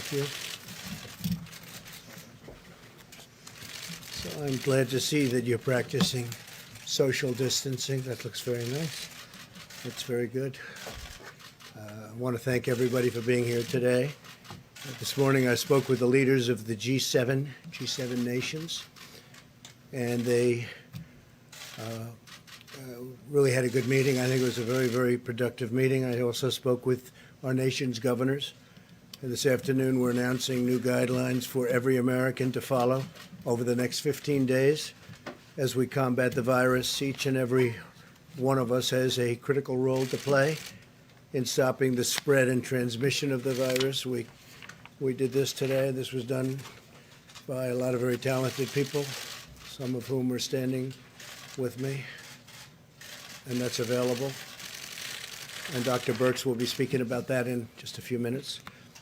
Thank you. So I'm glad to see that you're practicing social distancing. That looks very nice. That's very good. I want to thank everybody for being here today. This morning I spoke with the leaders of the G7 nations, and they really had a good meeting. I think it was a very, very productive meeting. I also spoke with our nation's governors. And this afternoon we're announcing new guidelines for every American to follow over the next 15 days as we combat the virus. Each and every one of us has a critical role to play in stopping the spread and transmission of the virus. We did this today. This was done by a lot of very talented people, some of whom are standing with me, and that's available. And Dr. Birx will be speaking about that in just a few minutes.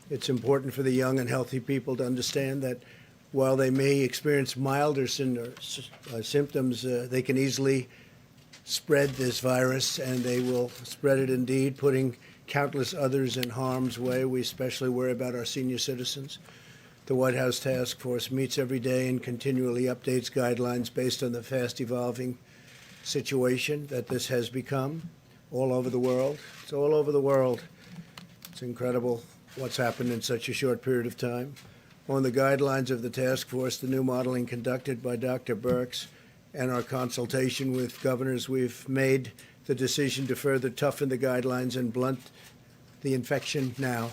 It's important for the young and healthy people to understand that while they may experience milder symptoms, they can easily spread this virus, and they will spread it indeed, putting countless others in harm's way. We especially worry about our senior citizens. The White House Task Force meets every day and continually updates guidelines based on the fast evolving situation that this has become all over the world. It's all over the world. It's incredible what's happened in such a short period of time. On the guidelines of the task force, the new modeling conducted by Dr. Birx and our consultation with governors, we've made the decision to further toughen the guidelines and blunt the infection now.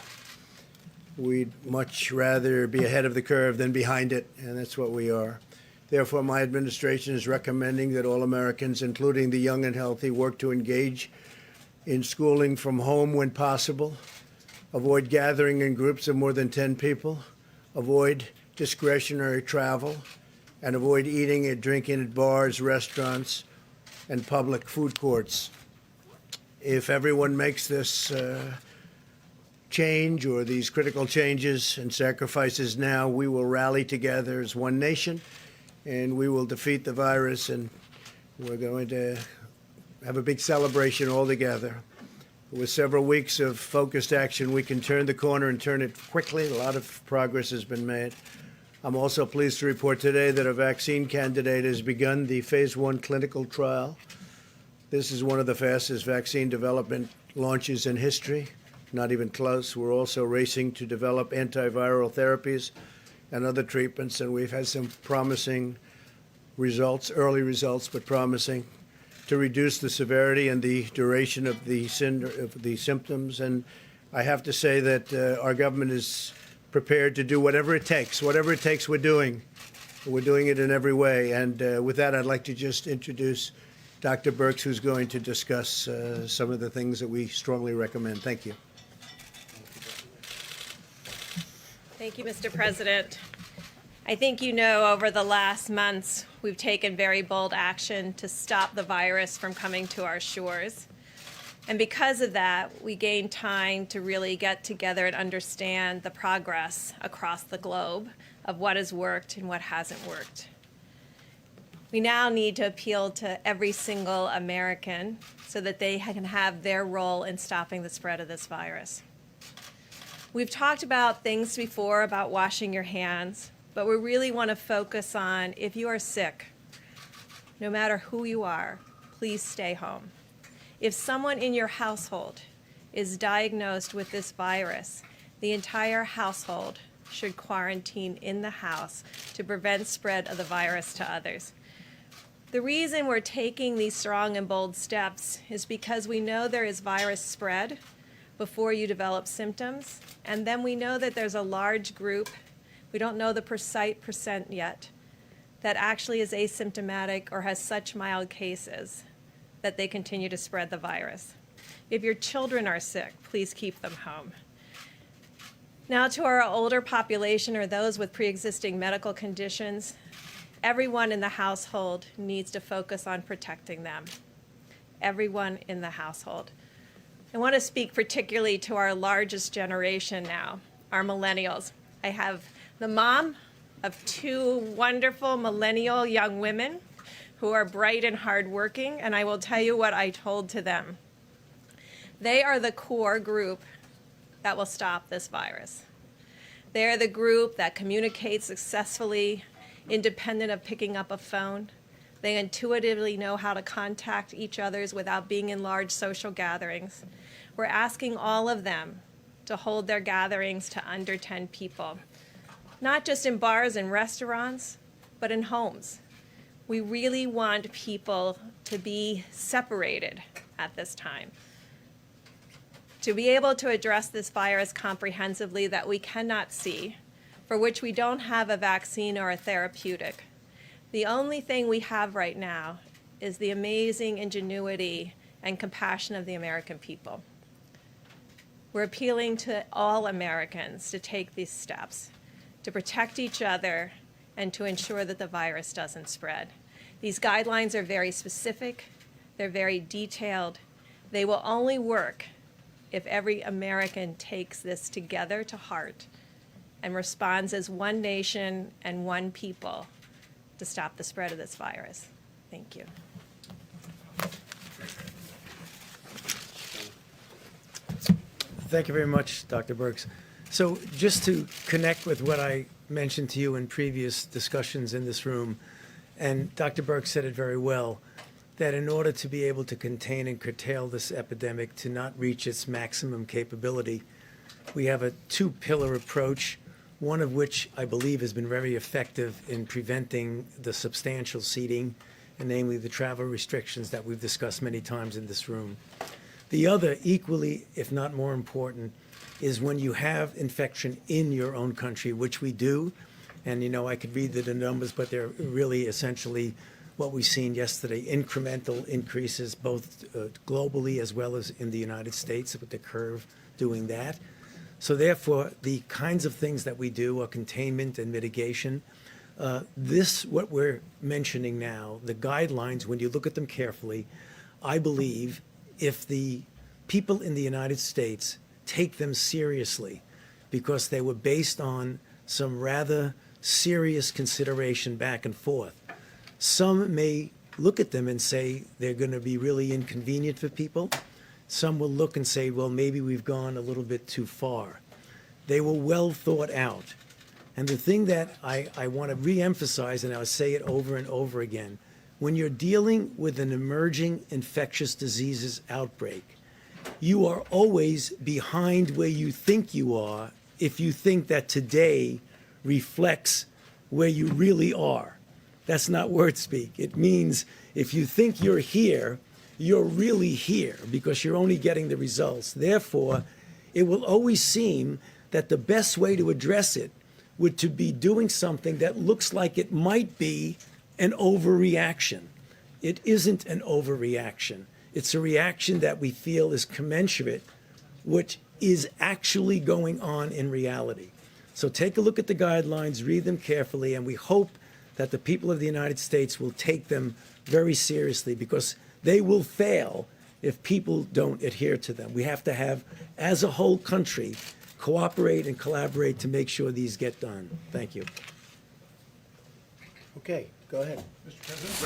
We'd much rather be ahead of the curve than behind it, and that's what we are. Therefore, my administration is recommending that all Americans, including the young and healthy, work to engage in schooling from home when possible, avoid gathering in groups of more than 10 people, avoid discretionary travel, and avoid eating and drinking at bars, restaurants, and public food courts. If everyone makes this change or these critical changes and sacrifices now, we will rally together as one nation, and we will defeat the virus, and we're going to have a big celebration all together. With several weeks of focused action, we can turn the corner and turn it quickly. A lot of progress has been made. I'm also pleased to report today that a vaccine candidate has begun the phase 1 clinical trial. This is one of the fastest vaccine development launches in history, not even close. We're also racing to develop antiviral therapies and other treatments, and we've had some promising results, early results, but promising, to reduce the severity and the duration of the symptoms. And I have to say that our government is prepared to do whatever it takes. Whatever it takes, we're doing. We're doing it in every way. And with that, I'd like to just introduce Dr. Birx, who's going to discuss some of the things that we strongly recommend. Thank you. Thank you, Mr. President. I think you know over the last months, we've taken very bold action to stop the virus from coming to our shores. And because of that, we gained time to really get together and understand the progress across the globe of what has worked and what hasn't worked. We now need to appeal to every single American so that they can have their role in stopping the spread of this virus. We've talked about things before about washing your hands, but we really want to focus on if you are sick, no matter who you are, please stay home. If someone in your household is diagnosed with this virus, the entire household should quarantine in the house to prevent spread of the virus to others. The reason we're taking these strong and bold steps is because we know there is virus spread before you develop symptoms, and then we know that there's a large group, we don't know the precise percent yet, that actually is asymptomatic or has such mild cases that they continue to spread the virus. If your children are sick, please keep them home. Now to our older population or those with pre-existing medical conditions, everyone in the household needs to focus on protecting them. Everyone in the household. I want to speak particularly to our largest generation now, our millennials. I have the mom of 2 wonderful millennial young women who are bright and hardworking, and I will tell you what I told to them. They are the core group that will stop this virus. They're the group that communicates successfully, independent of picking up a phone. They intuitively know how to contact each other without being in large social gatherings. We're asking all of them to hold their gatherings to under 10 people, not just in bars and restaurants, but in homes. We really want people to be separated at this time, to be able to address this virus comprehensively that we cannot see, for which we don't have a vaccine or a therapeutic. The only thing we have right now is the amazing ingenuity and compassion of the American people. We're appealing to all Americans to take these steps, to protect each other and to ensure that the virus doesn't spread. These guidelines are very specific, they're very detailed. They will only work if every American takes this together to heart and responds as one nation and one people to stop the spread of this virus. Thank you. Thank you very much, Dr. Birx. So just to connect with what I mentioned to you in previous discussions in this room, and Dr. Birx said it very well, that in order to be able to contain and curtail this epidemic to not reach its maximum capability, we have a two-pillar approach, one of which I believe has been very effective in preventing the substantial seeding, and namely the travel restrictions that we've discussed many times in this room. The other, equally, if not more important, is when you have infection in your own country, which we do, and I could read the numbers, but they're really essentially what we've seen yesterday, incremental increases both globally as well as in the United States, with the curve doing that. So therefore, the kinds of things that we do are containment and mitigation. What we're mentioning now, the guidelines, when you look at them carefully, I believe if the people in the United States take them seriously, because they were based on some rather serious consideration back and forth, some may look at them and say they're going to be really inconvenient for people. Some will look and say, well, maybe we've gone a little bit too far. They were well thought out. And the thing that I want to reemphasize, and I'll say it over and over again, when you're dealing with an emerging infectious diseases outbreak, you are always behind where you think you are if you think that today reflects where you really are. That's not word speak. It means if you think you're here, you're really here because you're only getting the results. Therefore, it will always seem that the best way to address it would to be doing something that looks like it might be an overreaction. It isn't an overreaction. It's a reaction that we feel is commensurate, which is actually going on in reality. So take a look at the guidelines, read them carefully, and we hope that the people of the United States will take them very seriously, because they will fail if people don't adhere to them. We have to have, as a whole country, cooperate and collaborate to make sure these get done. Thank you. Okay, go ahead. Mr.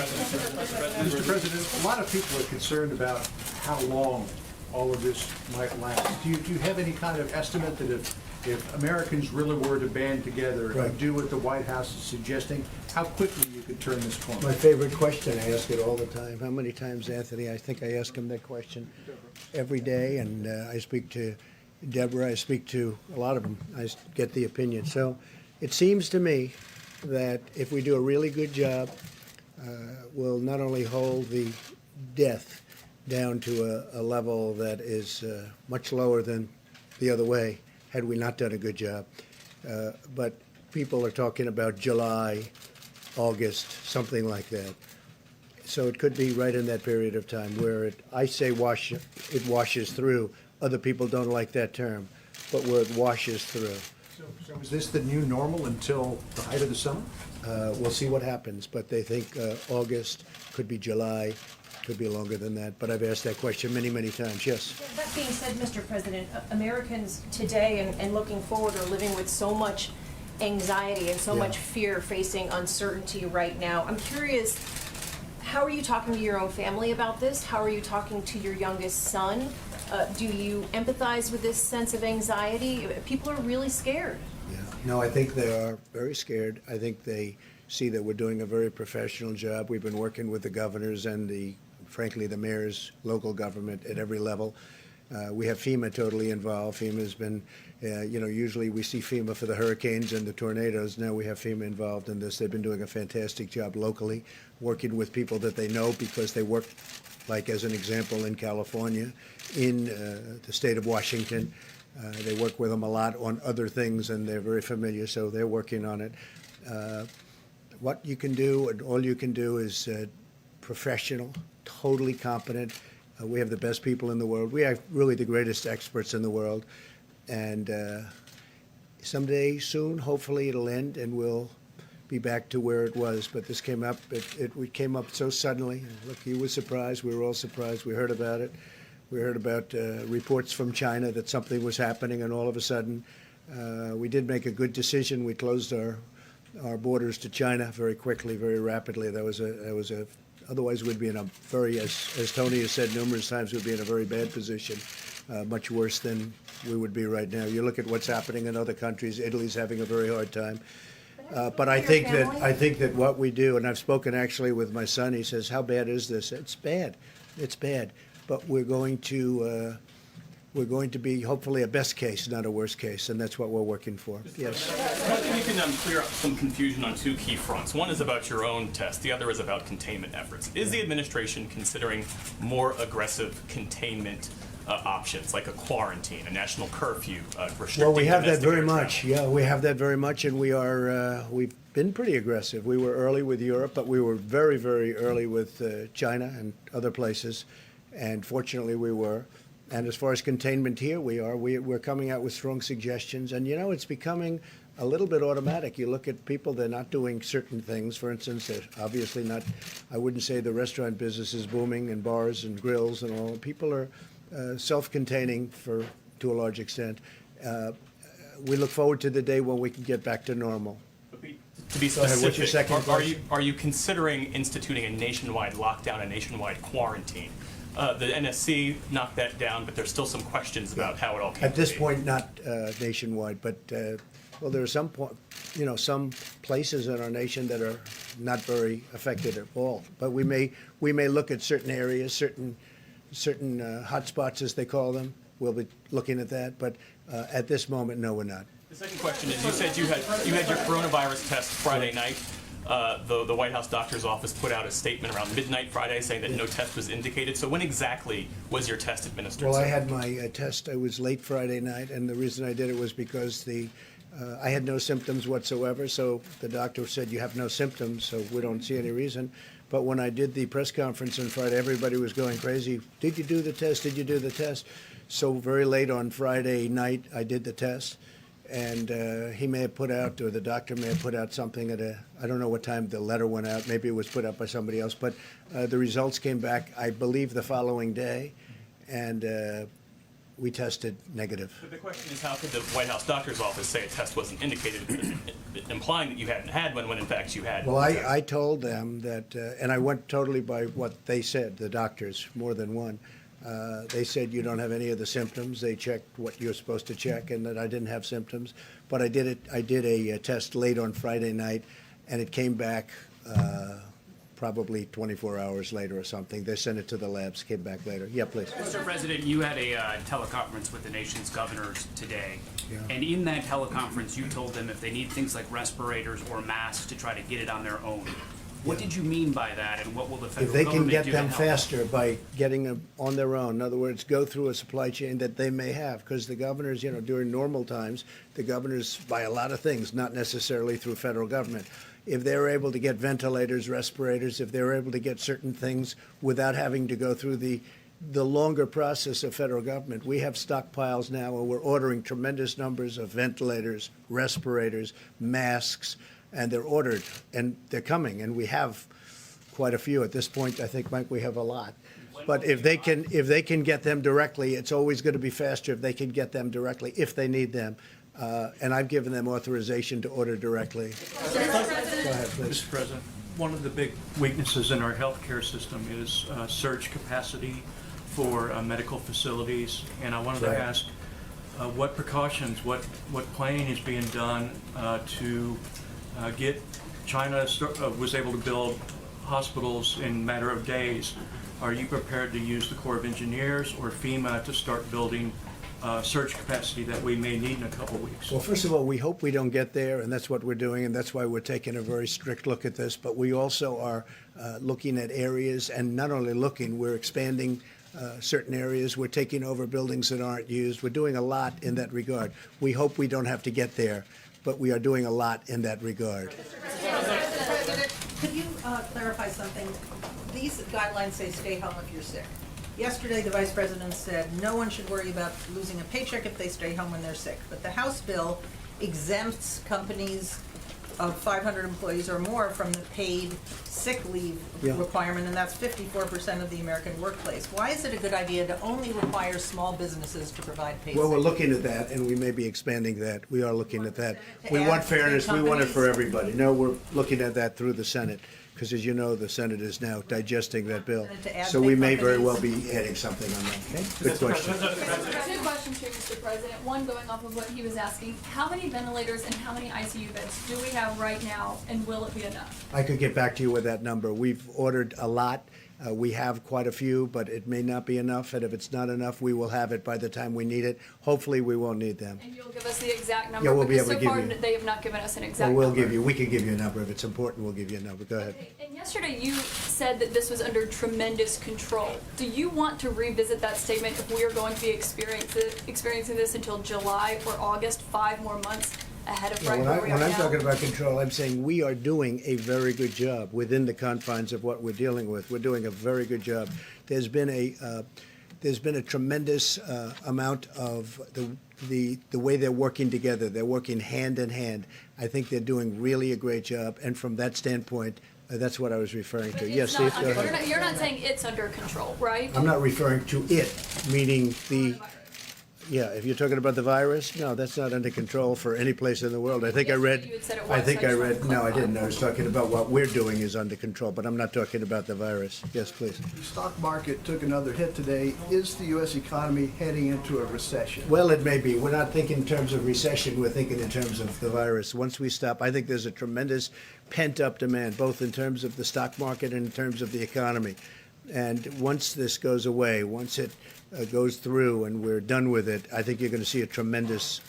President, a lot of people are concerned about how long all of this might last. Do you have any kind of estimate that if Americans really were to band together Right. and do what the White House is suggesting, how quickly you could turn this corner? My favorite question, I ask it all the time. How many times, Anthony? I think I ask him that question every day, and I speak to Deborah, I speak to a lot of them. I get the opinion. So it seems to me that if we do a really good job, we'll not only hold the death down to a level that is much lower than the other way, had we not done a good job, but people are talking about July, August, something like that. So it could be right in that period of time where it washes through. Other people don't like that term, but where it washes through. So is this the new normal until the height of the summer? We'll see what happens, but they think August, could be July, could be longer than that. But I've asked that question many, many times. Yes. That being said, Mr. President, Americans today and looking forward are living with so much anxiety and so Yeah. much fear, facing uncertainty right now. I'm curious, how are you talking to your own family about this? How are you talking to your youngest son? Do you empathize with this sense of anxiety? People are really scared. Yeah. No, I think they are very scared. I think they see that we're doing a very professional job. We've been working with the governors and frankly, the mayors, local government at every level. We have FEMA totally involved. FEMA has been, usually we see FEMA for the hurricanes and the tornadoes. Now we have FEMA involved in this. They've been doing a fantastic job locally, working with people that they know because they work, like as an example, in California, in the state of Washington. They work with them a lot on other things, and they're very familiar, so they're working on it. What you can do, and all you can do, is professional, totally competent. We have the best people in the world. We have really the greatest experts in the world. And someday soon, hopefully it'll end and we'll be back to where it was. But this came up, it came up so suddenly. Look, you were surprised. We were all surprised. We heard about it. We heard about reports from China that something was happening, and all of a sudden we did make a good decision. We closed our borders to China very quickly, very rapidly. That was a otherwise we'd be in a very, as Tony has said numerous times, we'd be in a very bad position, much worse than we would be right now. You look at what's happening in other countries. Italy's having a very hard time. But I think that what we do, and I've spoken actually with my son. He says, "How bad is this?" It's bad. It's bad. But we're going to be hopefully a best case, not a worst case, and that's what we're working for. Yes. I think you can clear up some confusion on two key fronts. One is about your own test. The other is about containment efforts. Is the administration considering more aggressive containment options, like a quarantine, a national curfew, restricting Well, we have that domestic very air much. travel? Yeah, we have that very much, and we've been pretty aggressive. We were early with Europe, but we were very, very early with China and other places, and fortunately we were. And as far as containment here, we're coming out with strong suggestions, and it's becoming a little bit automatic. You look at people, they're not doing certain things. For instance, they're obviously not, I wouldn't say the restaurant business is booming, and bars and grills and all. People are self-containing to a large extent. We look forward to the day when we can get back to normal. To be Go ahead, what's your specific, second are question? you considering instituting a nationwide lockdown, a nationwide quarantine? The NSC knocked that down, but there's still some questions about how it all came At this to be. point, not nationwide, but well, there are some places in our nation that are not very affected at all. But we may look at certain areas, certain hotspots, as they call them. We'll be looking at that, but at this moment, no, we're not. The second question is, you said you had your coronavirus test Friday night. The White House doctor's office put out a statement around midnight Friday saying that no test was indicated. So when exactly was your test administered? Well, I sir? had my test. It was late Friday night, and the reason I did it was because I had no symptoms whatsoever. So the doctor said, "You have no symptoms, so we don't see any reason." But when I did the press conference on Friday, everybody was going crazy. Did you do the test? Did you do the test? So very late on Friday night, I did the test. And he may have put out, or the doctor may have put out something I don't know what time the letter went out. Maybe it was put out by somebody else. But the results came back, I believe, the following day. And we tested negative. But the question is, how could the White House doctor's office say a test wasn't indicated, implying that you hadn't had one when in fact you had? Well, I told them that, and I went totally by what they said, the doctors, more than one. They said you don't have any of the symptoms. They checked what you're supposed to check, and that I didn't have symptoms. But I did a test late on Friday night, and it came back probably 24 hours later or something. They sent it to the labs, came back later. Yeah, please. Mr. President, you had a teleconference with the nation's governors today. Yeah. And in that teleconference, you told them if they need things like respirators or masks to try to get it on their own. What did you mean by that, and what will the If federal they can government get do to them help? faster by getting them on their own, in other words, go through a supply chain that they may have, because the governors, during normal times, the governors buy a lot of things, not necessarily through federal government. If they're able to get ventilators, respirators, if they're able to get certain things without having to go through the longer process of federal government, we have stockpiles now, and we're ordering tremendous numbers of ventilators, respirators, masks, and they're ordered, and they're coming, and we have quite a few at this point. I think, Mike, we have a lot. But if they can get them directly, it's always going to be faster if they can get them directly if they need them. And I've given them authorization to order directly. Go ahead, please. Mr. President, one of the big weaknesses in our healthcare system is surge capacity for medical facilities, and I wanted Right. to ask, what precautions, what planning is being done to get China was able to build hospitals in a matter of days. Are you prepared to use the Corps of Engineers or FEMA to start building surge capacity that we may need in a couple weeks? Well, first of all, we hope we don't get there, and that's what we're doing, and that's why we're taking a very strict look at this. But we also are looking at areas, and not only looking, we're expanding certain areas. We're taking over buildings that aren't used. We're doing a lot in that regard. We hope we don't have to get there, but we are doing a lot in that regard. Mr. President, could you clarify something? These guidelines say stay home if you're sick. Yesterday, the Vice President said no one should worry about losing a paycheck if they stay home when they're sick. But the House bill exempts companies of 500 employees or more from the paid sick leave requirement, and that's 54% of the American workplace. Why is it a good idea to only require small businesses to provide paid Well, sick we're leave? looking at that, and we may be expanding that. We are looking at that. To We add want to fairness. We want it for companies? everybody. No, we're looking at that through the Senate, because as you know, the Senate is now digesting that bill. To add So we big may very well companies? be adding something on that. Okay? Good question. Two questions here, Mr. President. One, going off of what he was asking, how many ventilators and how many ICU beds do we have right now, and will it be enough? I could get back to you with that number. We've ordered a lot. We have quite a few, but it may not be enough. And if it's not enough, we will have it by the time we need it. Hopefully, we won't need them. And you'll give us the exact number? Yeah, we'll be because able to so far give you- they have not given us an Well, exact we'll number. give you. We can give you a number if it's important. We'll give you a number. Go ahead. Okay, and yesterday you said that this was under tremendous control. Do you want to revisit that statement if we are going to be experiencing this until July or August, 5 more months ahead of right where we are When I'm now? talking about control, I'm saying we are doing a very good job within the confines of what we're dealing with. We're doing a very good job. There's been a tremendous amount of the way they're working together. They're working hand in hand. I think they're doing really a great job. And from that standpoint, that's what I was referring to. But Yes, it's not Steve, go under, ahead. you're not saying it's under control, right? I'm not referring to it, meaning the. Yeah, if you're talking about the virus, no, that's not under control for any place in the world. I think I read. Yesterday you had said it I was, think so I I just wanted read. to No, I clarify. didn't. I was talking about what we're doing is under control, but I'm not talking about the virus. Yes, please. The stock market took another hit today. Is the U.S. economy heading into a recession? Well, it may be. We're not thinking in terms of recession. We're thinking in terms of the virus. Once we stop, I think there's a tremendous pent-up demand, both in terms of the stock market and in terms of the economy. And once this goes away, once it goes through and we're done with it, I think you're going to see a tremendous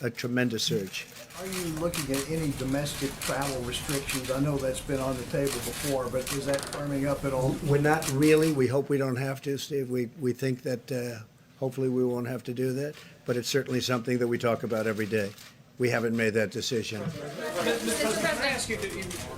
surge. Are you looking at any domestic travel restrictions? I know that's been on the table before, but is that firming up at all? We're not really. We hope we don't have to, Steve. We think that hopefully we won't have to do that, but it's certainly something that we talk about every day. We haven't made that decision. Mr. President, can I ask you,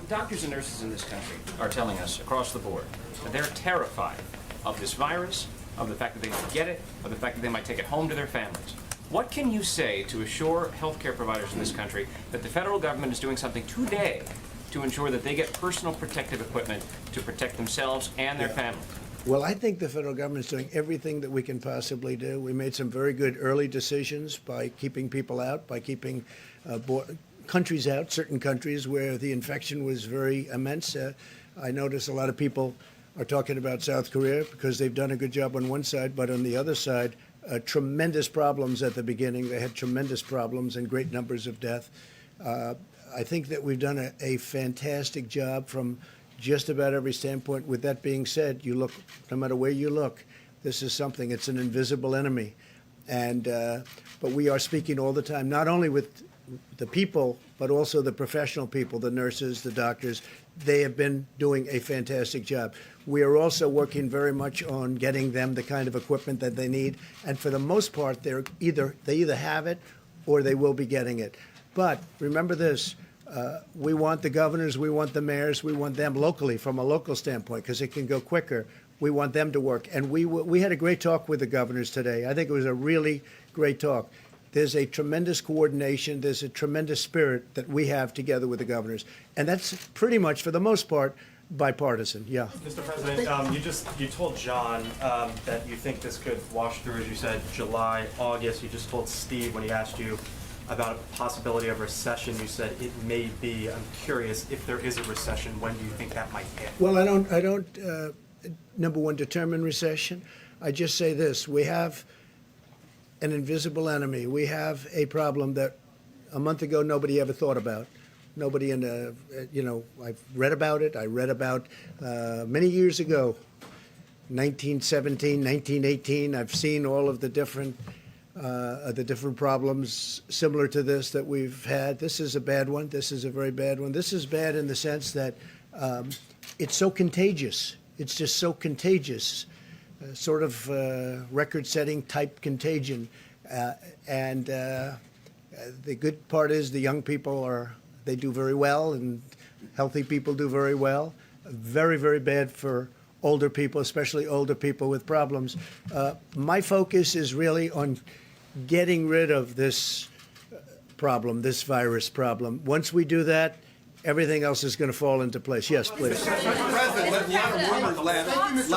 doctors and nurses in this country are telling us across the board that they're terrified of this virus, of the fact that they might get it, of the fact that they might take it home to their families. What can you say to assure healthcare providers in this country that the federal government is doing something today to ensure that they get personal protective equipment to protect themselves and their families? Well, I think the federal government is doing everything that we can possibly do. We made some very good early decisions by keeping people out, by keeping countries out, certain countries where the infection was very immense. I notice a lot of people are talking about South Korea because they've done a good job on one side, but on the other side, tremendous problems at the beginning. They had tremendous problems and great numbers of death. I think that we've done a fantastic job from just about every standpoint. With that being said, you look, no matter where you look, this is something, it's an invisible enemy. And, but we are speaking all the time, not only with the people, but also the professional people, the nurses, the doctors. They have been doing a fantastic job. We are also working very much on getting them the kind of equipment that they need. And for the most part, they either have it or they will be getting it. But remember this, we want the governors, we want the mayors, we want them locally from a local standpoint because it can go quicker. We want them to work. And we had a great talk with the governors today. I think it was a really great talk. There's a tremendous coordination. There's a tremendous spirit that we have together with the governors. And that's pretty much, for the most part, bipartisan. Yeah. Mr. President, you told John that you think this could wash through, as you said, July, August. You just told Steve when he asked you about a possibility of recession. You said it may be. I'm curious, if there is a recession, when do you think that might hit? Well, I don't number one, determine recession. I just say this. We have an invisible enemy. We have a problem that a month ago nobody ever thought about. Nobody in the, I've read about it. I read about many years ago, 1917, 1918. I've seen all of the different problems similar to this that we've had. This is a bad one. This is a very bad one. This is bad in the sense that it's so contagious. It's just so contagious, sort of record-setting type contagion. And the good part is the young people they do very well, and healthy people do very well. Very, very bad for older people, especially older people with problems. My focus is really on getting rid of this problem, this virus problem. Once we do that, everything else is going to fall into place. Yes, please. Mr. President, a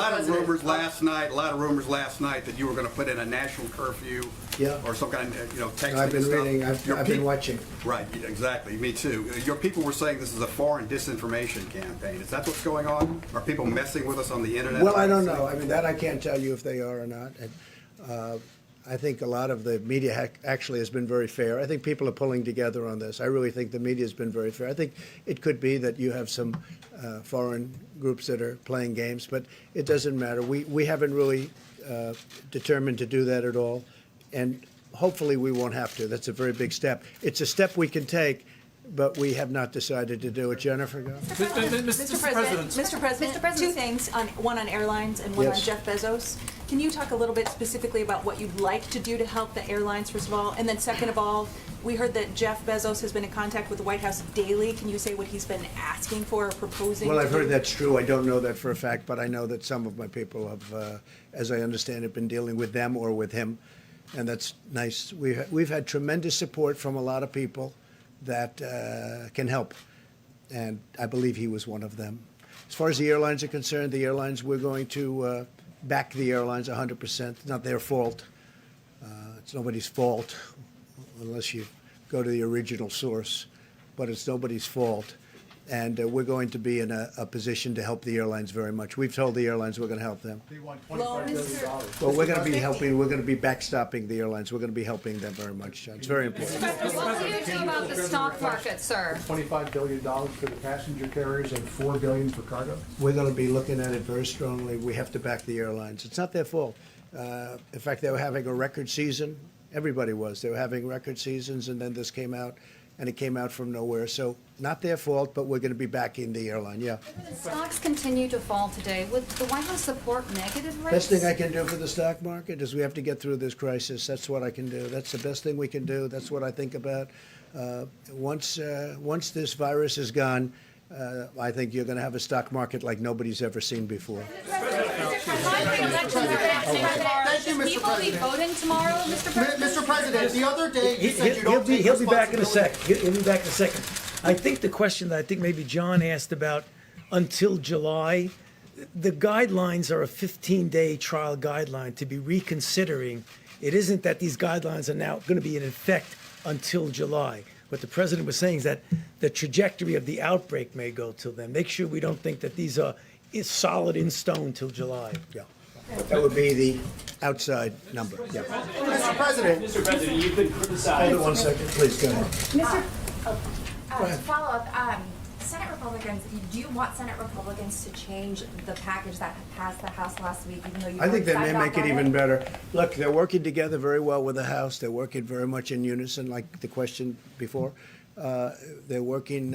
lot of rumors last night that you were going to put in a national curfew. Yeah. Or some kind of, texting I've been stuff. reading. I've been watching. Right, exactly. Me too. Your people were saying this is a foreign disinformation campaign. Is that what's going on? Are people messing with us on the internet? Well, I don't know. I mean, that I can't tell you if they are or not. And, I think a lot of the media actually has been very fair. I think people are pulling together on this. I really think the media has been very fair. I think it could be that you have some foreign groups that are playing games, but it doesn't matter. We haven't really determined to do that at all, and hopefully we won't have to. That's a very big step. It's a step we can take, but we have not decided to do it. Jennifer, go. Mr. President, two things, one on airlines and one on Yes. Jeff Bezos. Can you talk a little bit specifically about what you'd like to do to help the airlines, first of all? And then second of all, we heard that Jeff Bezos has been in contact with the White House daily. Can you say what he's been asking for or proposing? Well, I've heard that's true. I don't know that for a fact, but I know that some of my people have, as I understand it, been dealing with them or with him, and that's nice. We've had tremendous support from a lot of people that can help, and I believe he was one of them. As far as the airlines are concerned, the airlines, we're going to back the airlines 100%. It's not their fault. It's nobody's fault unless you go to the original source, but it's nobody's fault. And we're going to be in a position to help the airlines very much. We've told the airlines we're going to help them. They want $25 billion. Well, we're going to be helping, we're going to be backstopping the airlines. We're going to be helping them very much, John. It's very important. What do you do about the stock market, sir? $25 billion for the passenger carriers and $4 billion for cargo? We're going to be looking at it very strongly. We have to back the airlines. It's not their fault. In fact, they were having a record season. Everybody was. They were having record seasons, and then this came out, and it came out from nowhere. So not their fault, but we're going to be backing the airline, yeah. The stocks continue to fall today. Would the White House support negative rates? Best thing I can do for the stock market is we have to get through this crisis. That's what I can do. That's the best thing we can do. That's what I think about. Once this virus is gone, I think you're going to have a stock market like nobody's ever seen before. Thank you, Mr. President. Will be voting tomorrow, Mr. President? Mr. President, the other day you said you don't take He'll be back in a responsibility. sec. He'll be back in a second. I think the question that I think maybe John asked about until July, the guidelines are a 15-day trial guideline to be reconsidering. It isn't that these guidelines are now going to be in effect until July. What the president was saying is that the trajectory of the outbreak may go till then. Make sure we don't think that these are solid in stone till July. Yeah. That would be the outside number, yeah. Mr. President. Mr. President, you've been criticized. Hold it 1 second, please, go ahead. To follow up, Senate Republicans, do you want Senate Republicans to change the package that passed the House last week, even though you I think they may decided make it on even better. Look, they're working together very well with the House. They're working very much in unison, like the question before. They're working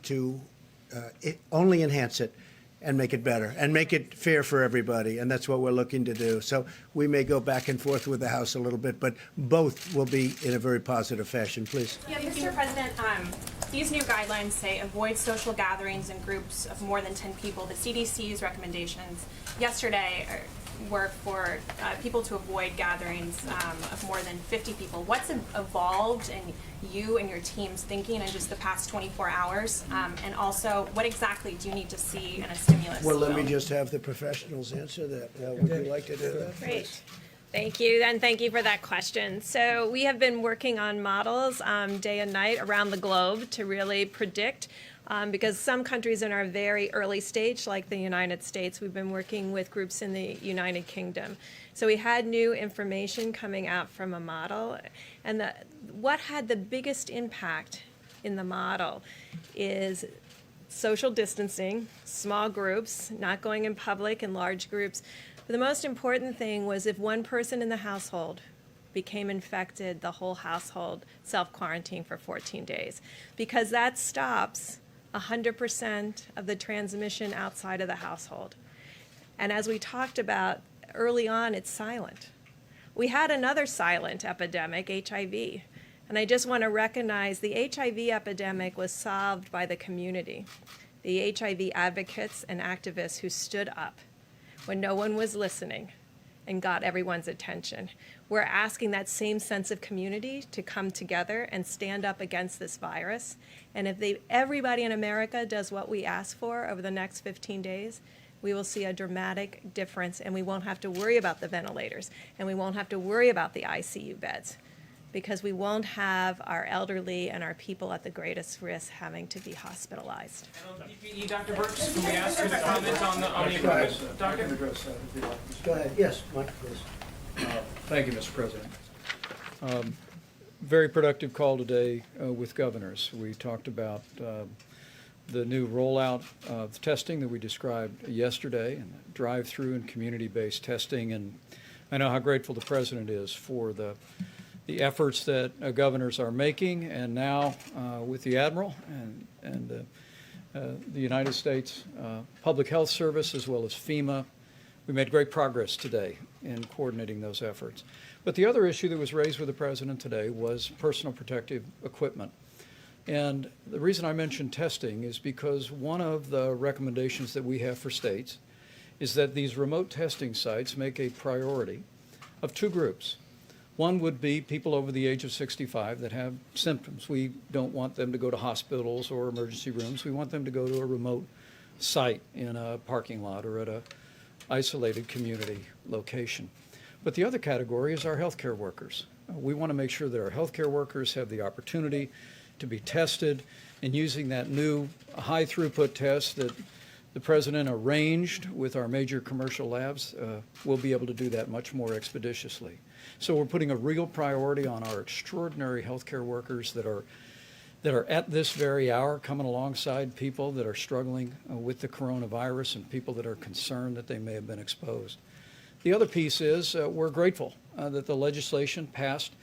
to only enhance it and make it better and make it fair for everybody, and that's what we're looking to do. So we may go back and forth with the House a little bit, but both will be in a very positive fashion. Please. Yeah, Mr. President, these new guidelines say avoid social gatherings in groups of more than 10 people. The CDC's recommendations yesterday were for people to avoid gatherings of more than 50 people. What's evolved in you and your team's thinking in just the past 24 hours? And also, what exactly do you need to see in a stimulus Well, let me bill? just have the professionals answer that. Would you like to do that? Great. Thank you, and thank you for that question. So we have been working on models day and night around the globe to really predict because some countries in our very early stage, like the United States, we've been working with groups in the United Kingdom. So we had new information coming out from a model, and what had the biggest impact in the model is social distancing, small groups, not going in public in large groups. But the most important thing was if one person in the household became infected, the whole household self-quarantine for 14 days, because that stops 100% of the transmission outside of the household. And as we talked about early on, it's silent. We had another silent epidemic, HIV. And I just want to recognize the HIV epidemic was solved by the community, the HIV advocates and activists who stood up when no one was listening and got everyone's attention. We're asking that same sense of community to come together and stand up against this virus. And if everybody in America does what we ask for over the next 15 days, we will see a dramatic difference, and we won't have to worry about the ventilators, and we won't have to worry about the ICU beds, because we won't have our elderly and our people at the greatest risk having to be hospitalized. PPE, Dr. Burks, can we ask you to comment on the equipment? Doctor? Go ahead. Yes, Mike, please. Thank you, Mr. President. Very productive call today with governors. We talked about the new rollout of testing that we described yesterday, and drive-through and community-based testing. And I know how grateful the President is for the efforts that governors are making, and now with the Admiral and the United States Public Health Service as well as FEMA, we made great progress today in coordinating those efforts. But the other issue that was raised with the President today was personal protective equipment. And the reason I mentioned testing is because one of the recommendations that we have for states is that these remote testing sites make a priority of two groups. One would be people over the age of 65 that have symptoms. We don't want them to go to hospitals or emergency rooms. We want them to go to a remote site in a parking lot or at a isolated community location. But the other category is our healthcare workers. We want to make sure that our healthcare workers have the opportunity to be tested, and using that new high throughput test that the President arranged with our major commercial labs, we'll be able to do that much more expeditiously. So we're putting a real priority on our extraordinary healthcare workers that are at this very hour coming alongside people that are struggling with the coronavirus and people that are concerned that they may have been exposed. The other piece is we're grateful that the legislation passed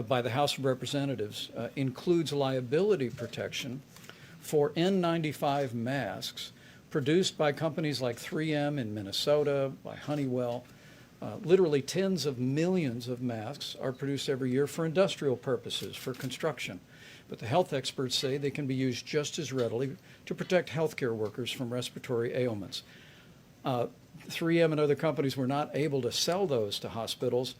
by the House of Representatives includes liability protection for N95 masks produced by companies like 3M in Minnesota, by Honeywell. Literally tens of millions of masks are produced every year for industrial purposes, for construction. But the health experts say they can be used just as readily to protect healthcare workers from respiratory ailments. 3M and other companies were not able to sell those to hospitals,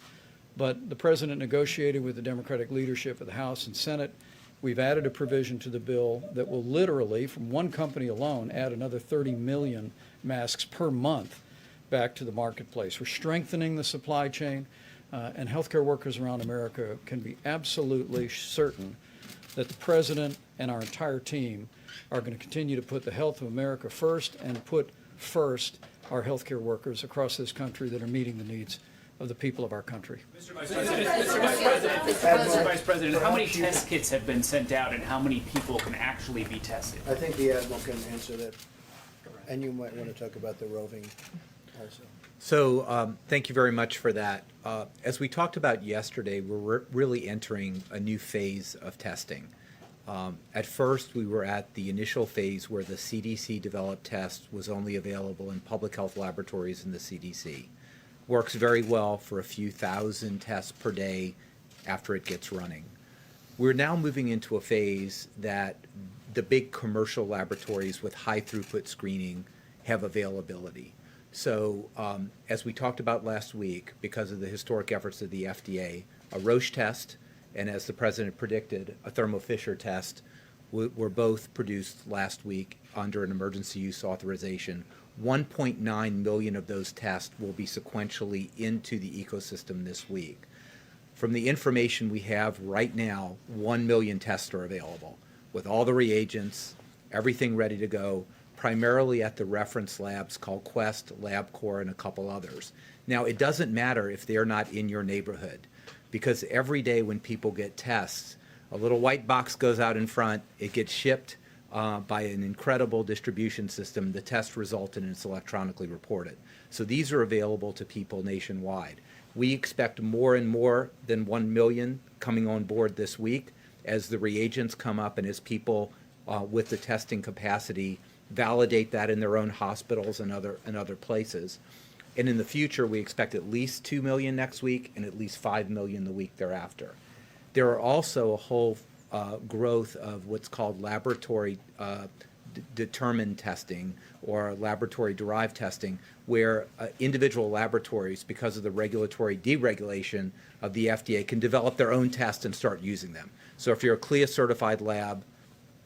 but the President negotiated with the Democratic leadership of the House and Senate. We've added a provision to the bill that will literally, from one company alone, add another 30 million masks per month back to the marketplace. We're strengthening the supply chain, and healthcare workers around America can be absolutely certain that the President and our entire team are going to continue to put the health of America first and put first our healthcare workers across this country that are meeting the needs of the people of our country. Mr. Vice President, how many test kits have been sent out and how many people can actually be tested? I think the Admiral can answer that. And you might want to talk about the roving also. So thank you very much for that. As we talked about yesterday, we're really entering a new phase of testing. At first, we were at the initial phase where the CDC-developed test was only available in public health laboratories in the CDC. Works very well for a few thousand tests per day after it gets running. We're now moving into a phase that the big commercial laboratories with high throughput screening have availability. So as we talked about last week, because of the historic efforts of the FDA, a Roche test, and as the President predicted, a Thermo Fisher test were both produced last week under an emergency use authorization. 1.9 million of those tests will be sequentially into the ecosystem this week. From the information we have right now, 1 million tests are available with all the reagents, everything ready to go, primarily at the reference labs called Quest, LabCorp, and a couple others. Now, it doesn't matter if they're not in your neighborhood, because every day when people get tests, a little white box goes out in front, it gets shipped by an incredible distribution system, the test result, and it's electronically reported. So these are available to people nationwide. We expect more and more than 1 million coming on board this week as the reagents come up and as people with the testing capacity validate that in their own hospitals and other places. And in the future, we expect at least 2 million next week and at least 5 million the week thereafter. There are also a whole growth of what's called laboratory determined testing or laboratory derived testing, where individual laboratories, because of the regulatory deregulation of the FDA, can develop their own tests and start using them. So if you're a CLIA certified lab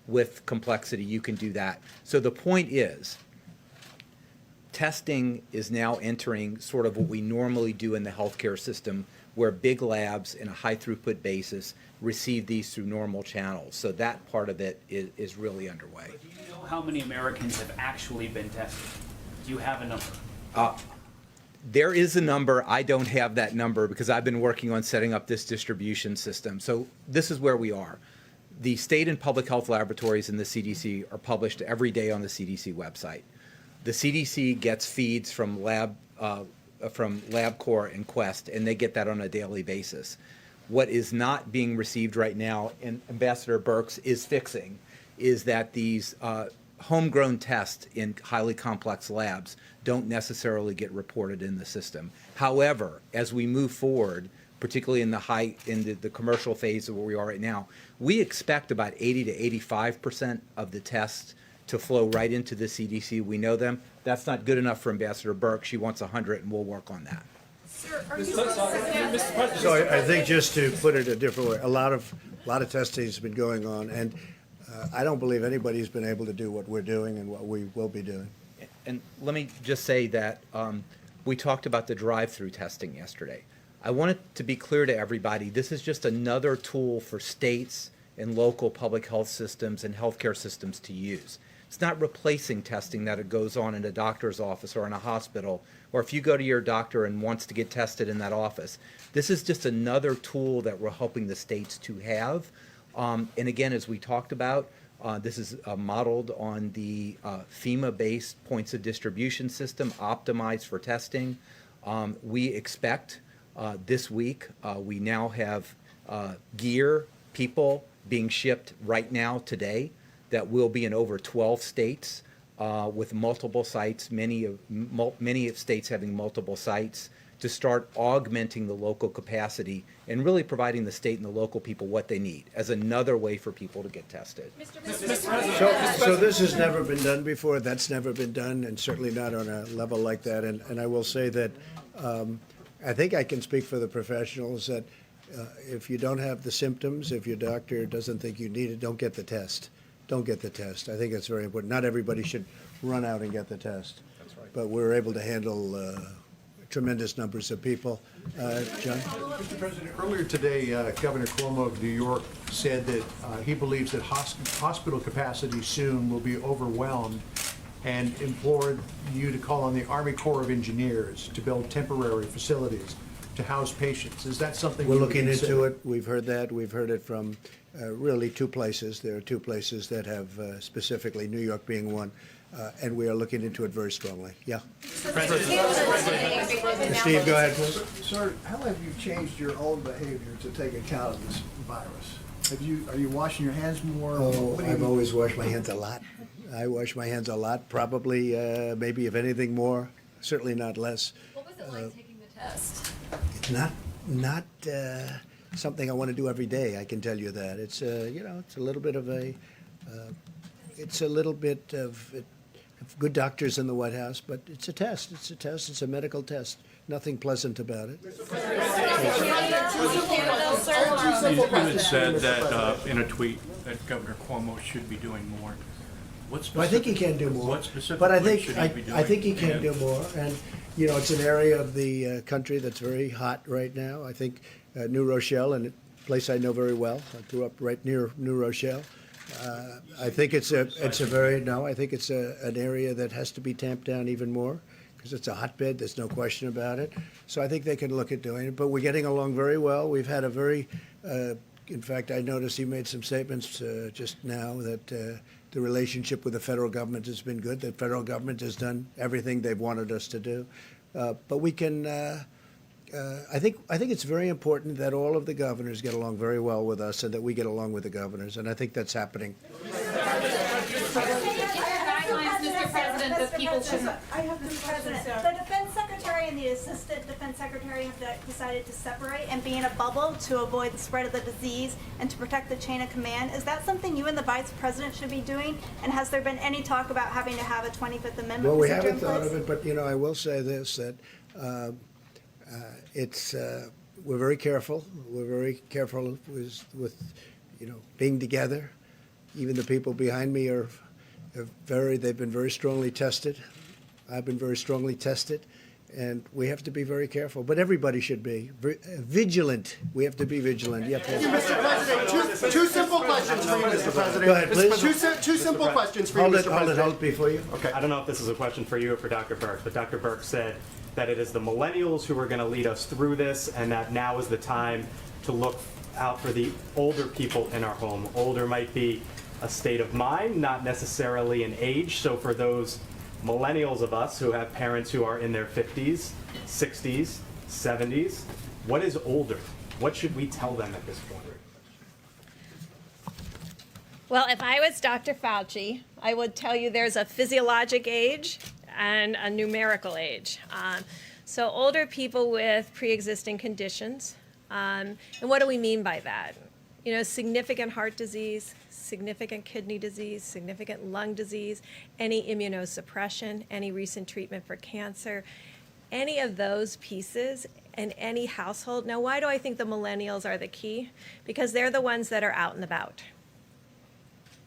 with complexity, you can do that. So the point is, testing is now entering sort of what we normally do in the healthcare system, where big labs in a high throughput basis receive these through normal channels. So that part of it is really underway. Do you know how many Americans have actually been tested? Do you have a number? There is a number. I don't have that number because I've been working on setting up this distribution system. So this is where we are. The state and public health laboratories in the CDC are published every day on the CDC website. The CDC gets feeds from LabCorp and Quest, and they get that on a daily basis. What is not being received right now, and Ambassador Birx is fixing, is that these homegrown tests in highly complex labs don't necessarily get reported in the system. However, as we move forward, particularly in the commercial phase of where we are right now, we expect about 80 to 85% of the tests to flow right into the CDC. We know them. That's not good enough for Ambassador Birx. She wants 100, and we'll work on that. So I think just to put it a different way, a lot of testing has been going on, and I don't believe anybody's been able to do what we're doing and what we will be doing. And let me just say that we talked about the drive-through testing yesterday. I want it to be clear to everybody, this is just another tool for states and local public health systems and healthcare systems to use. It's not replacing testing that goes on in a doctor's office or in a hospital, or if you go to your doctor and wants to get tested in that office. This is just another tool that we're helping the states to have. And again, as we talked about, this is modeled on the FEMA-based points of distribution system optimized for testing. We expect this week, we now have gear, people being shipped right now today that will be in over 12 states with multiple sites, many states having multiple sites, to start augmenting the local capacity and really providing the state and the local people what they need as another way for people to get tested. So this has never been done before. That's never been done, and certainly not on a level like that. And I will say that I think I can speak for the professionals that if you don't have the symptoms, if your doctor doesn't think you need it, don't get the test. Don't get the test. I think that's very important. Not everybody should run out and get the test. That's right. But we're able to handle tremendous numbers of people. John? Mr. President, earlier today, Governor Cuomo of New York said that he believes that hospital capacity soon will be overwhelmed and implored you to call on the Army Corps of Engineers to build temporary facilities to house patients. Is that something We're you would looking consider? into it. We've heard that. We've heard it from really two places. There are two places that have specifically, New York being one, and we are looking into it very strongly. Yeah. Steve, go ahead, please. Sir, how have you changed your own behavior to take account of this virus? Are you washing your hands more? Oh, I've always washed my hands a lot. I wash my hands a lot, probably, maybe if anything more, certainly not less. What was it like taking the test? It's not something I want to do every day, I can tell you that. It's, it's a little bit of good doctors in the White House, but it's a test. It's a test. It's a medical test. Nothing pleasant about it. You had said that in a tweet that Governor Cuomo should be doing more. Well, I think he can do more. What specifically but I think should he be doing? I think he can do more, and it's an area of the country that's very hot right now. I think New Rochelle, and a place I know very well. I grew up right near New Rochelle. I think it's a very, no, I think it's an area that has to be tamped down even more because it's a hotbed. There's no question about it. So I think they can look at doing it. But we're getting along very well. We've had a very, in fact, I noticed he made some statements just now that the relationship with the federal government has been good. The federal government has done everything they've wanted us to do. But we can, I think it's very important that all of the governors get along very well with us and that we get along with the governors. And I think that's happening. Mr. President, that people shouldn't. I have Mr. President. The defense secretary and the assistant defense secretary have decided to separate and be in a bubble to avoid the spread of the disease and to protect the chain of command. Is that something you and the vice president should be doing? And has there been any talk about having to have a 25th Amendment Well, we procedure haven't in thought place? of it, but I will say this, that we're very careful. We're very careful with being together. Even the people behind me they've been very strongly tested. I've been very strongly tested, and we have to be very careful. But everybody should be vigilant. We have to be vigilant. Mr. President, two simple questions for you, Mr. President. Go ahead, please. Two simple questions for you, Mr. President. Hold it before you. Okay. I don't know if this is a question for you or for Dr. Burke, but Dr. Burke said that it is the millennials who are going to lead us through this, and that now is the time to look out for the older people in our home. Older might be a state of mind, not necessarily an age. So for those millennials of us who have parents who are in their 50s, 60s, 70s, what is older? What should we tell them at this point? Well, if I was Dr. Fauci, I would tell you there's a physiologic age and a numerical age. So older people with pre-existing conditions. And what do we mean by that? Significant heart disease, significant kidney disease, significant lung disease, any immunosuppression, any recent treatment for cancer, any of those pieces in any household. Now, why do I think the millennials are the key? Because they're the ones that are out and about.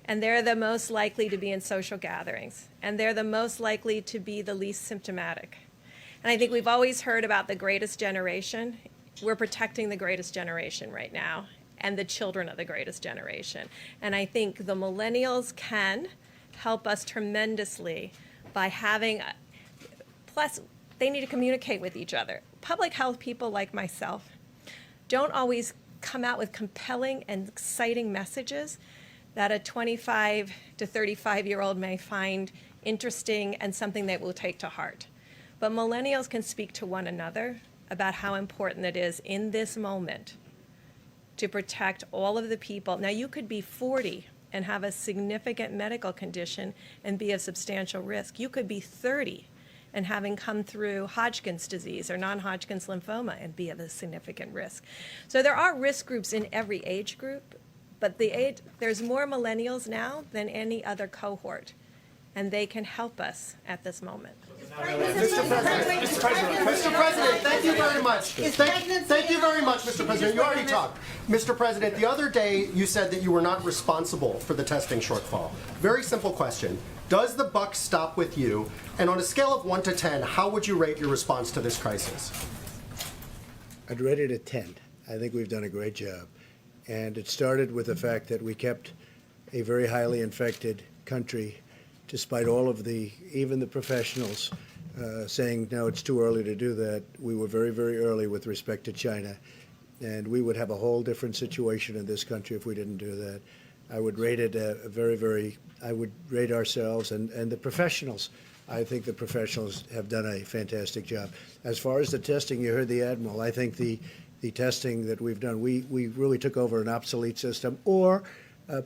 And they're the most likely to be in social gatherings. And they're the most likely to be the least symptomatic. And I think we've always heard about the greatest generation. We're protecting the greatest generation right now and the children of the greatest generation. And I think the millennials can help us tremendously by having, plus they need to communicate with each other. Public health people like myself don't always come out with compelling and exciting messages that a 25 to 35-year-old may find interesting and something they will take to heart. But millennials can speak to one another about how important it is in this moment to protect all of the people. Now, you could be 40 and have a significant medical condition and be of substantial risk. You could be 30 and having come through Hodgkin's disease or non-Hodgkin's lymphoma and be of a significant risk. So there are risk groups in every age group, but there's more millennials now than any other cohort, and they can help us at this moment. Mr. President, thank you very much. Thank you very much, Mr. President. You already talked. Mr. President, the other day you said that you were not responsible for the testing shortfall. Very simple question. Does the buck stop with you? And on a scale of 1 to 10, how would you rate your response to this crisis? I'd rate it a 10. I think we've done a great job. And it started with the fact that we kept a very highly infected country, despite all of even the professionals saying, no, it's too early to do that. We were very, very early with respect to China. And we would have a whole different situation in this country if we didn't do that. I would rate it I would rate ourselves and the professionals. I think the professionals have done a fantastic job. As far as the testing, you heard the Admiral. I think the testing that we've done, we really took over an obsolete system, or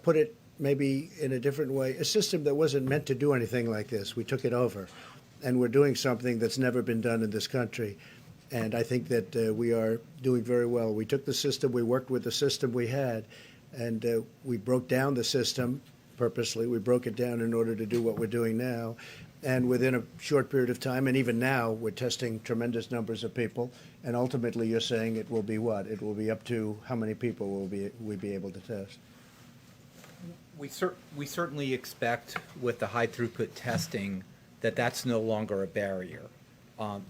put it maybe in a different way, a system that wasn't meant to do anything like this. We took it over, and we're doing something that's never been done in this country. And I think that we are doing very well. We took the system, we worked with the system we had, and we broke down the system purposely. We broke it down in order to do what we're doing now. And within a short period of time, and even now, we're testing tremendous numbers of people. And ultimately, you're saying it will be what? It will be up to how many people will we be able to test? We certainly expect with the high throughput testing that that's no longer a barrier.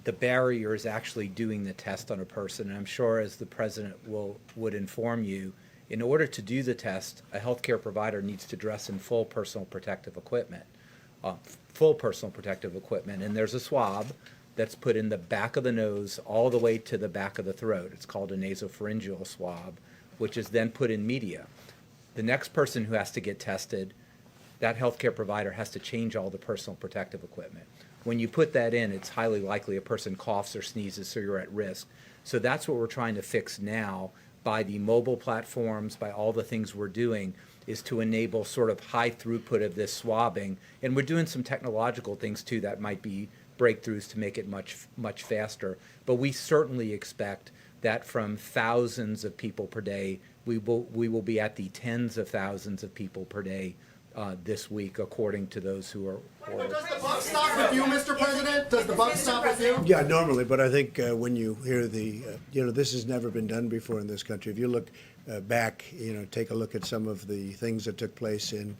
The barrier is actually doing the test on a person. And I'm sure, as the president would inform you, In order to do the test, a healthcare provider needs to dress in full personal protective equipment, and there's a swab that's put in the back of the nose all the way to the back of the throat. It's called a nasopharyngeal swab, which is then put in media. The next person who has to get tested, that healthcare provider has to change all the personal protective equipment. When you put that in, it's highly likely a person coughs or sneezes, so you're at risk. So that's what we're trying to fix now by the mobile platforms, by all the things we're doing, is to enable sort of high throughput of this swabbing. And we're doing some technological things too that might be breakthroughs to make it much faster. But we certainly expect that from thousands of people per day, we will be at the tens of thousands of people per day this week, according to those who are. Does the buck stop with you, Mr. President? Does the buck stop with you? Yeah, normally, but I think when you hear the, this has never been done before in this country. If you look back, take a look at some of the things that took place in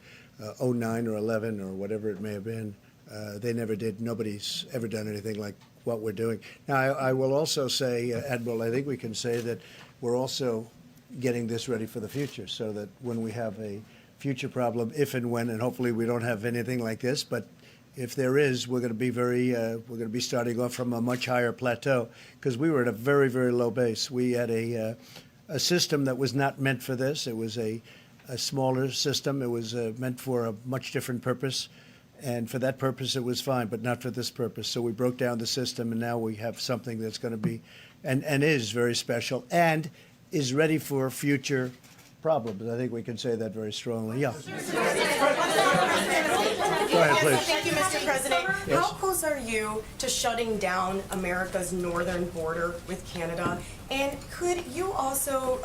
09 or 11 or whatever it may have been. They never did. Nobody's ever done anything like what we're doing. Now, I will also say, Admiral, I think we can say that we're also getting this ready for the future, so that when we have a future problem, if and when, and hopefully we don't have anything like this, but if there is, we're going to be we're going to be starting off from a much higher plateau, because we were at a very, very low base. We had a system that was not meant for this. It was a smaller system. It was meant for a much different purpose. And for that purpose, it was fine, but not for this purpose. So we broke down the system, and now we have something that's going to be, and is very special, and is ready for future problems. I think we can say that very strongly. Yeah. Go ahead, please. Thank you, Mr. President. Yes. How close are you to shutting down America's northern border with Canada? And could you also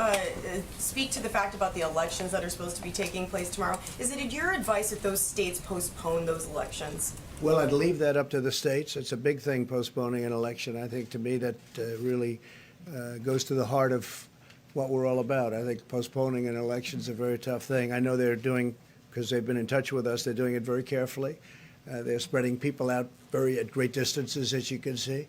speak to the fact about the elections that are supposed to be taking place tomorrow? Is it your advice that those states postpone those elections? Well, I'd leave that up to the states. It's a big thing, postponing an election. I think, to me, that really goes to the heart of what we're all about. I think postponing an election is a very tough thing. I know they're doing, because they've been in touch with us, they're doing it very carefully. They're spreading people out at great distances, as you can see.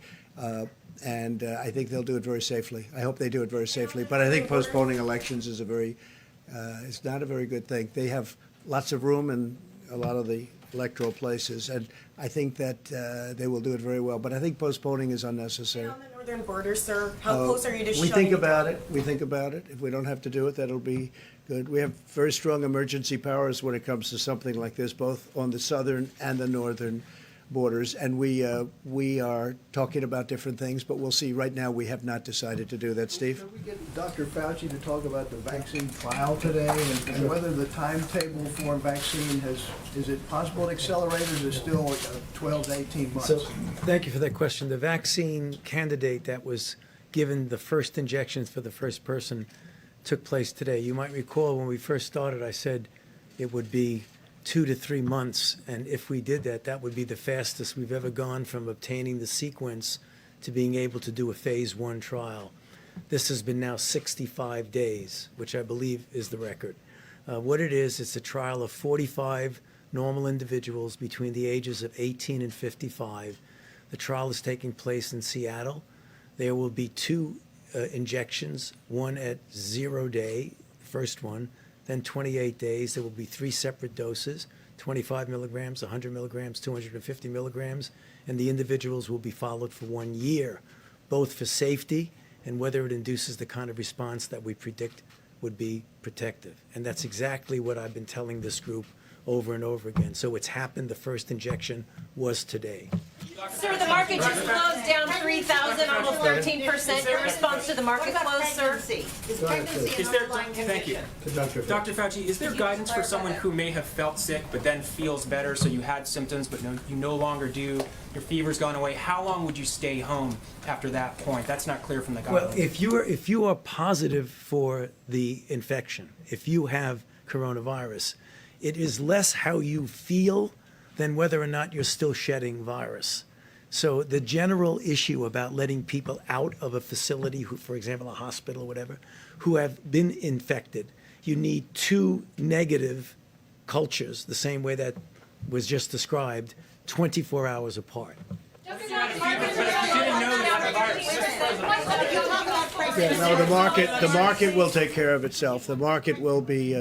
And I think they'll do it very safely. I hope they do it very safely. But I think postponing elections is it's not a very good thing. They have lots of room in a lot of the electoral places, and I think that they will do it very well. But I think postponing is unnecessary. On the northern border, sir, how close are you to We shutting think it about down? it. We think about it. If we don't have to do it, that'll be good. We have very strong emergency powers when it comes to something like this, both on the southern and the northern borders. And we are talking about different things, but we'll see. Right now, we have not decided to do that. Steve? Can we get Dr. Fauci to talk about the vaccine trial today and whether the timetable for a vaccine is it possible to accelerate, or is it still 12 to 18 months? So, thank you for that question. The vaccine candidate that was given the first injections for the first person took place today. You might recall when we first started, I said it would be 2 to 3 months, and if we did that, that would be the fastest we've ever gone from obtaining the sequence to being able to do a phase 1 trial. This has been now 65 days, which I believe is the record. What it is, it's a trial of 45 normal individuals between the ages of 18 and 55. The trial is taking place in Seattle. There will be 2 injections, one at 0 day, first one, then 28 days. There will be 3 separate doses, 25 milligrams, 100 milligrams, 250 milligrams, and the individuals will be followed for 1 year, both for safety and whether it induces the kind of response that we predict would be protective. And that's exactly what I've been telling this group over and over again. So it's happened. The first injection was today. Sir, the market just closed down 3,000, almost 13%. Your response to the market close, sir? Is pregnancy an underlying Thank you. condition? Dr. Fauci, is there guidance for someone who may have felt sick but then feels better, so you had symptoms but you no longer do, your fever's gone away? How long would you stay home after that point? That's not clear from the guidelines. Well, if you are positive for the infection, if you have coronavirus, it is less how you feel than whether or not you're still shedding virus. So the general issue about letting people out of a facility, who, for example, a hospital or whatever, who have been infected, you need 2 negative cultures, the same way that was just described, 24 hours apart. Dr. Fauci, Yeah, no, the market will take care of itself. The market will be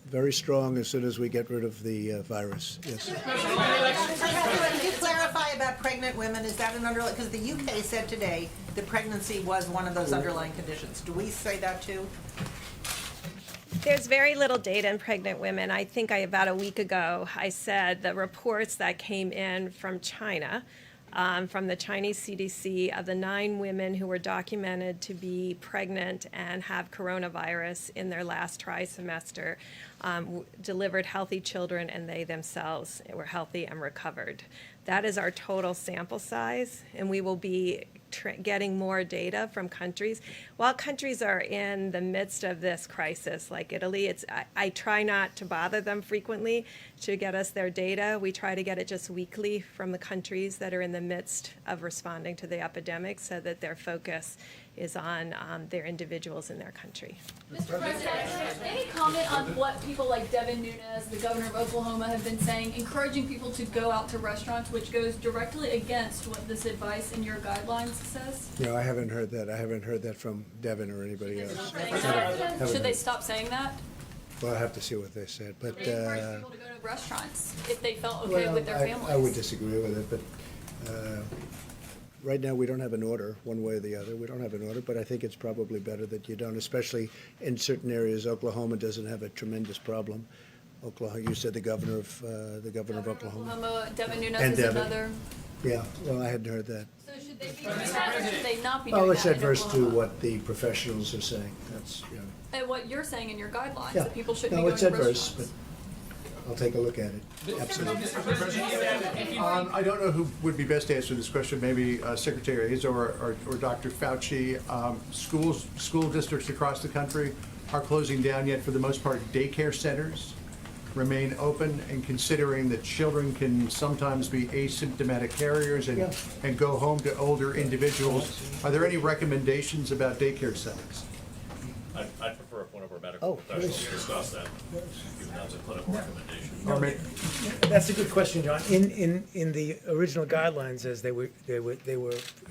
very strong as soon as we get rid of the virus. Yes. Can you clarify about pregnant women? Is that an underlying, because the UK said today that pregnancy was one of those underlying conditions. Do we say that too? There's very little data in pregnant women. I think about a week ago, I said the reports that came in from China, from the Chinese CDC, of the 9 women who were documented to be pregnant and have coronavirus in their last trimester, delivered healthy children, and they themselves were healthy and recovered. That is our total sample size, and we will be getting more data from countries. While countries are in the midst of this crisis, like Italy, I try not to bother them frequently to get us their data. We try to get it just weekly from the countries that are in the midst of responding to the epidemic, so that their focus is on their individuals in their country. Mr. President, any comment on what people like Devin Nunes, the governor of Oklahoma, have been saying, encouraging people to go out to restaurants, which goes directly against what this advice in your guidelines says? No, I haven't heard that. I haven't heard that from Devin or anybody else. Should they stop saying that? Well, I have to see what they said, but They encourage people to go to restaurants if they felt okay with their families. I would disagree with it, but right now we don't have an order one way or the other. We don't have an order, but I think it's probably better that you don't, especially in certain areas. Oklahoma doesn't have a tremendous problem. Oklahoma, you said the governor of Oklahoma. Devin Nunes And is Devin. another. Yeah, well, I hadn't heard that. So should they be doing that, or should they not be doing Well, that it's in adverse to Oklahoma? what the professionals are saying. That's, you know. And what you're saying in your guidelines, Yeah. that people shouldn't No, be going it's to adverse, restaurants. but I'll take a look at it. Absolutely. I don't know who would be best to answer this question, maybe Secretary Hayes or Dr. Fauci. School districts across the country are closing down, yet for the most part, daycare centers remain open, and considering that children can sometimes be asymptomatic carriers and go home to older individuals, are there any recommendations about daycare settings? I'd prefer if one of our medical professionals discuss that, given that's a clinical recommendation. That's a good question, John. In the original guidelines as they were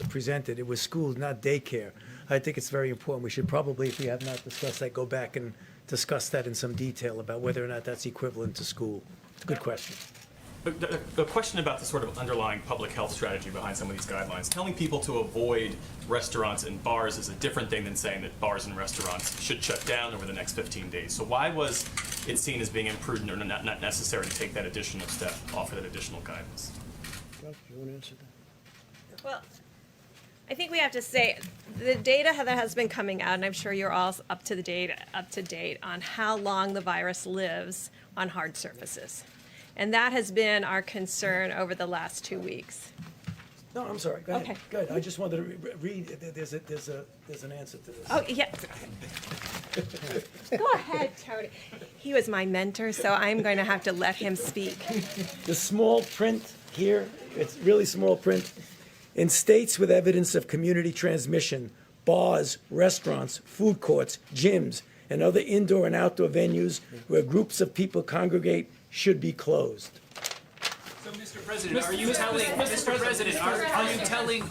presented, it was schools, not daycare. I think it's very important. We should probably, if we have not discussed that, go back and discuss that in some detail about whether or not that's equivalent to school. It's a good question. A question about the sort of underlying public health strategy behind some of these guidelines. Telling people to avoid restaurants and bars is a different thing than saying that bars and restaurants should shut down over the next 15 days. So why was it seen as being imprudent or not necessary to take that additional step, offer that additional guidance? Well, do you want to answer that? Well, I think we have to say the data that has been coming out, and I'm sure you're all up to date on how long the virus lives on hard surfaces. And that has been our concern over the last 2 weeks. No, I'm sorry. Go ahead. Okay. Go ahead. I just wanted to read. There's an answer to this. Oh, yeah. Go ahead, Tony. He was my mentor, so I'm going to have to let him speak. The small print here, it's really small print. In states with evidence of community transmission, bars, restaurants, food courts, gyms, and other indoor and outdoor venues where groups of people congregate should be closed. So, Mr. President,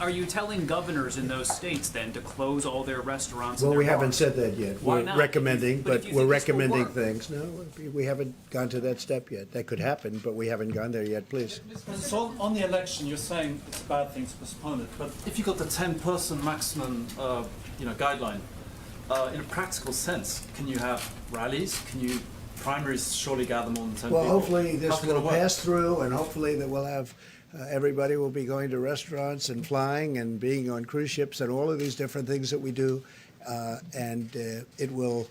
are you telling governors in those states then to close all their restaurants? Well, and we their haven't bars? said that yet. Why We're not? recommending, But if but you we're think this will recommending work. things. No, we haven't gone to that step yet. That could happen, but we haven't gone there yet, please. So on the election, you're saying it's a bad thing to postpone it, but if you got the 10-person maximum, guideline, in a practical sense, can you have rallies? Can you primaries surely gather more than 10 Well, people? hopefully this How's it gonna will work? pass through, and hopefully that we'll have, everybody will be going to restaurants and flying and being on cruise ships and all of these different things that we do. And it will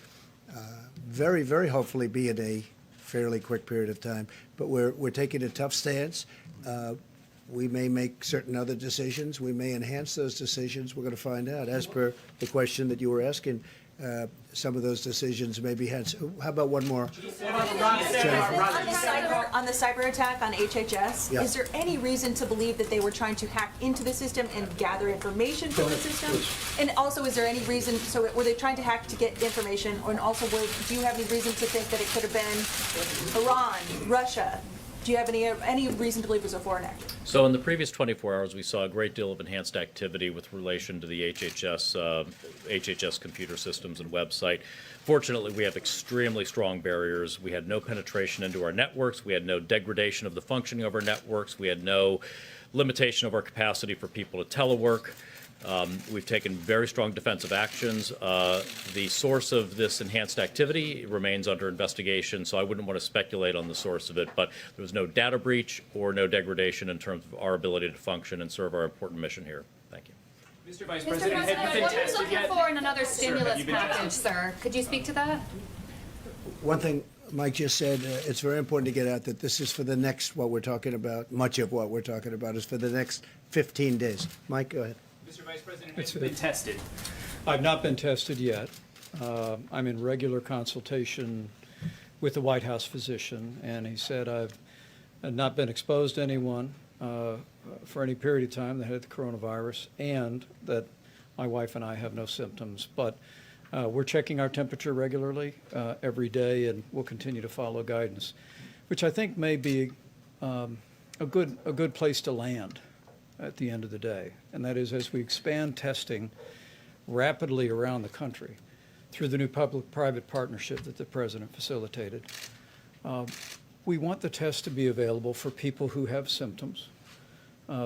very, very hopefully be in a fairly quick period of time. But we're taking a tough stance. We may make certain other decisions. We may enhance those decisions. We're going to find out. As per the question that you were asking, some of those decisions may be had. How about one more? On the cyber attack on HHS, Yeah. is there any reason to believe that they were trying to hack into the system and gather information from the system? And also, is there any reason, so were they trying to hack to get information? And also, do you have any reason to think that it could have been Iran, Russia, Do you have any reason to believe was before and after? So in the previous 24 hours, we saw a great deal of enhanced activity with relation to the HHS computer systems and website. Fortunately, we have extremely strong barriers. We had no penetration into our networks. We had no degradation of the functioning of our networks. We had no limitation of our capacity for people to telework. We've taken very strong defensive actions. The source of this enhanced activity remains under investigation, so I wouldn't want to speculate on the source of it, but there was no data breach or no degradation in terms of our ability to function and serve our important mission here. Thank you. Mr. Vice Mr. President, have you been what are you tested looking yet? for in another Sir, have stimulus you been package, tested? sir? Could you speak to that? One thing Mike just said, it's very important to get out that this is for the next, what we're talking about, much of what we're talking about is for the next 15 days. Mike, go ahead. Mr. Vice President, have you been tested? I've not been tested yet. I'm in regular consultation with the White House physician, and he said I've not been exposed to anyone for any period of time that had the coronavirus, and that my wife and I have no symptoms. But we're checking our temperature regularly every day, and we'll continue to follow guidance, which I think may be a good place to land at the end of the day. And that is, as we expand testing rapidly around the country through the new public-private partnership that the President facilitated, we want the test to be available for people who have symptoms,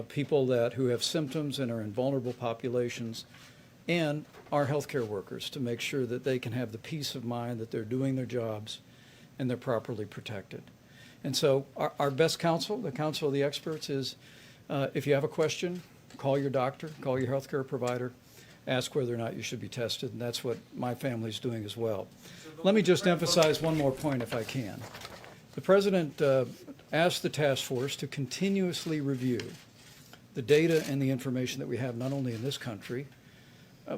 people who have symptoms and are in vulnerable populations, and our healthcare workers, to make sure that they can have the peace of mind that they're doing their jobs and they're properly protected. And so our best counsel, the counsel of the experts, is if you have a question, call your doctor, call your healthcare provider, ask whether or not you should be tested, and that's what my family's doing as well. Let me just emphasize one more point, if I can. The President asked the task force to continuously review the data and the information that we have, not only in this country,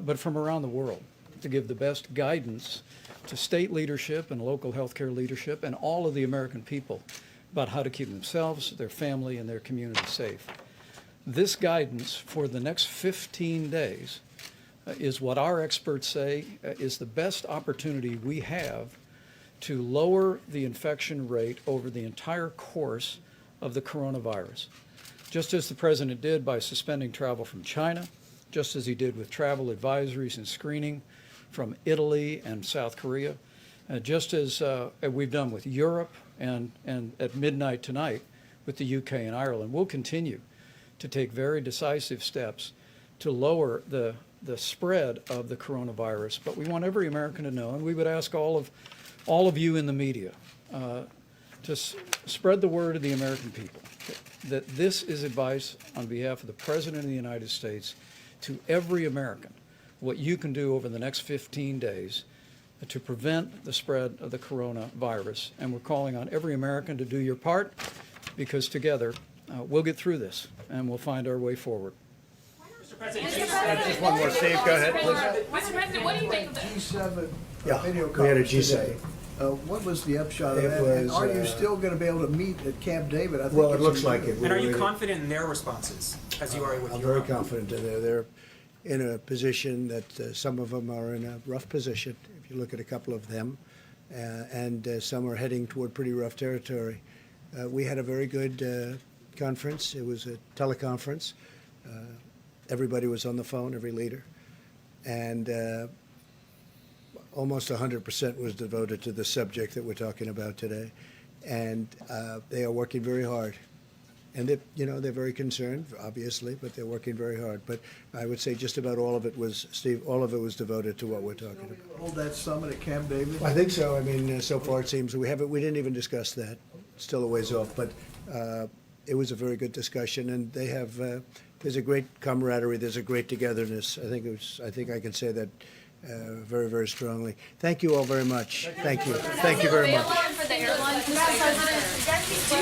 but from around the world, to give the best guidance to state leadership and local healthcare leadership and all of the American people about how to keep themselves, their family, and their community safe. This guidance for the next 15 days is what our experts say is the best opportunity we have to lower the infection rate over the entire course of the coronavirus. Just as the President did by suspending travel from China, just as he did with travel advisories and screening from Italy and South Korea, just as we've done with Europe and at midnight tonight with the UK and Ireland. We'll continue to take very decisive steps to lower the spread of the coronavirus. But we want every American to know, and we would ask all of you in the media to spread the word of the American people that this is advice on behalf of the President of the United States to every American, what you can do over the next 15 days to prevent the spread of the coronavirus. And we're calling on every American to do your part, because together we'll get through this and we'll find our way forward. Mr. President, Just one more, Steve, go ahead, please. Mr. President, what do you think of this? G7 Yeah, video we had a conference G7. today. What was the upshot of It that? And was, are you still going to be able to meet at Camp David? I think Well, it it's looks in like June. it. And are you confident in their responses, as you are with I'm your very own? confident in there. They're in a position that some of them are in a rough position, if you look at a couple of them, and some are heading toward pretty rough territory. We had a very good conference. It was a teleconference. Everybody was on the phone, every leader. And almost 100% was devoted to the subject that we're talking about today. And they are working very hard. And they're very concerned, obviously, but they're working very hard. But I would say just about all of it was, Steve, all of it was devoted to what we're talking about. Hold that summit at Camp David? I think so. I mean, so far it seems we didn't even discuss that. Still a ways off, but it was a very good discussion, and they have. There's a great camaraderie. There's a great togetherness. I think I can say that very, very strongly. Thank you all very much. Thank you. Thank you very much. For the airline, Mr. President,